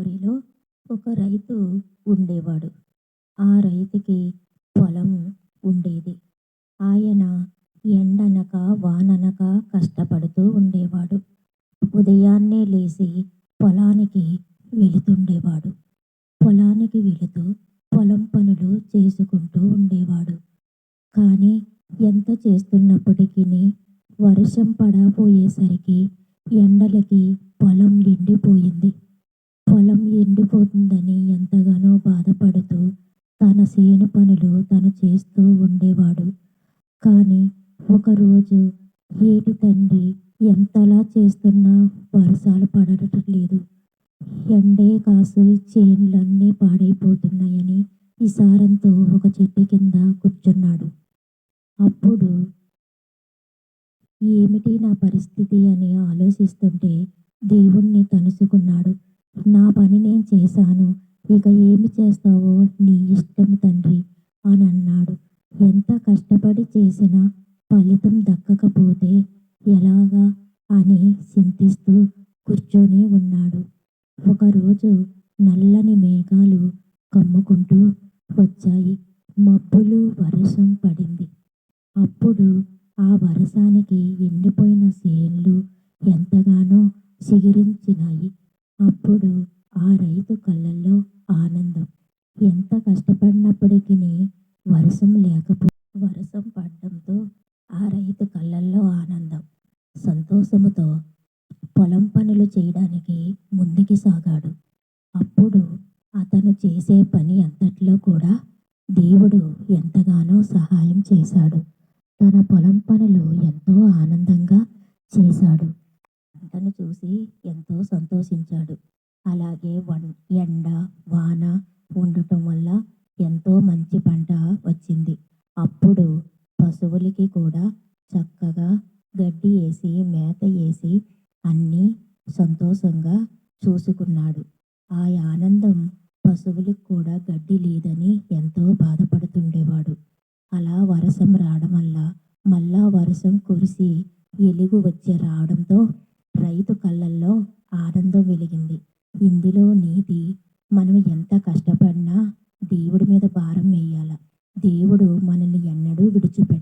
ఊరిలో ఒక రైతు ఉండేవాడు. ఆ రైతుకి పొలం ఉండేది. ఆయన ఎండనక, వాననక కష్టపడుతూ ఉండేవాడు. ఉదయాన్నే లేసి పొలానికి వెళుతుండేవాడు. పొలానికి వెళుతూ పొలం పనులు చేసుకుంటూ ఉండేవాడు. కానీ ఎంత చేస్తున్నప్పటికిని వర్షం పడబోయేసరికి ఎండలకి పొలం ఎండిపోయింది. పొలం ఎండిపోతుందని ఎంతగానో బాధపడుతూ తన చేను పనులు తను చేస్తూ ఉండేవాడు. కానీ ఒకరోజు ఏటి తండ్రి ఎంతలా చేస్తున్నా వర్షాలు పడటం లేదు. ఎండే కాసి చేనులన్నీ పాడైపోతున్నాయని విసారంతో ఒక చెట్టు కింద కూర్చున్నాడు. అప్పుడు ఏమిటి నా పరిస్థితి అని ఆలోచిస్తుంటే దేవుణ్ణి తలుచుకున్నాడు. నా పని నేను చేశాను, ఇక ఏమి చేస్తావో నీ ఇష్టం తండ్రి అని అన్నాడు. ఎంత కష్టపడి చేసినా ఫలితం దక్కకపోతే ఎలాగా అని చింతిస్తూ కూర్చొని ఉన్నాడు. ఒకరోజు నల్లని మేఘాలు కమ్ముకుంటూ వచ్చాయి. మబ్బులు వర్షం పడింది. అప్పుడు ఆ వర్షానికి ఎండిపోయిన చేన్లు ఎంతగానో చిగురించినాయి. అప్పుడు ఆ రైతు కళ్ళల్లో ఆనందం. ఎంత కష్టపడినప్పటికీ వర్షం పడడంతో ఆ రైతు కళ్ళల్లో ఆనందం, సంతోషముతో పొలం పనులు చేయడానికి ముందుకు సాగాడు. అప్పుడు అతను చేసే పని అంతట్లో కూడా దేవుడు ఎంతగానో సహాయం చేశాడు. తన పొలం పనులు ఎంతో ఆనందంగా చేశాడు. పంటను చూసి ఎంతో సంతోషించాడు. అలాగే ఎండ, వాన ఉండటం వల్ల ఎంతో మంచి పంట వచ్చింది. అప్పుడు పశువులకి కూడా చక్కగా గడ్డి వేసి, మేత వేసి అన్నీ సంతోషంగా చూసుకున్నాడు. ఆ ఆనందం పశువులకు కూడా గడ్డి లేదని ఎంతో బాధపడుతుండేవాడు. అలా వర్షం రావడం వల్ల మళ్ళా వర్షం కురిసి ఎలుగు వచ్చి రావడంతో రైతు కళ్ళల్లో ఆనందం వెలిగింది. ఇందులో నీతి, మనం ఎంత కష్టపడినా దేవుడి మీద భారం వేయాల. దేవుడు మనల్ని ఎన్నడూ విడిచిపెట్టడు.